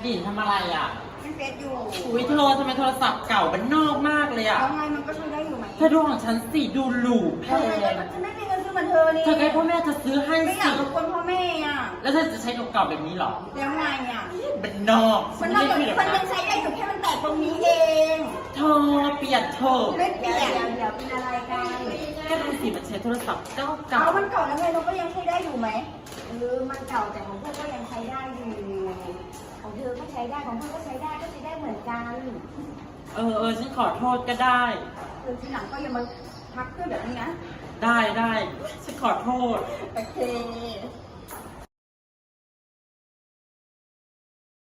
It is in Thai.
ดินทำอะไรอ่ะเล่นเฟซอยู่อุ้ยเธอทำไมโทรศัพท์เก่ามันนอกมากเลยอ่ะแล้วไงมันก็ใช้ได้อยู่ไหมเธอดูของฉันสิดูหรูแพง ฉันไม่มีเงินซื้อเหมือนเธอนี่เธอให้พ่อแม่จะซื้อให้ไม่อยา สิ กรบกวนพ่อแม่อ่ะแล้วเธอจะใช้เก่าๆแบบนี้เหรอแล้วไงอ่ะมันนอก มันนอกจากมันยังใช้ได้อยู่แค่มันแตกตรงนี้เอง เธอเปลี่ยนเธอ ไม่เปลี่ยนเดี๋ยวเป็นอะไรกัน ก็ดูสิมันใช้โทรศัพท์เก่า เอามันเก่าแล้วไงเราก็ยังใช้ได้อยู่ไหม มันเก่าแต่ของเพื่อนก็ยังใช้ได้อยู่ ของเธอก็ใช้ได้ของเพื่อนก็ใช้ได้ก็ใช้ได้เหมือนกัน ๆฉันขอโทษก็ได้ ทีหลังก็อย่ามาทักเพื่อนแบบนี้นะ ได้ฉันขอโทษ โอเค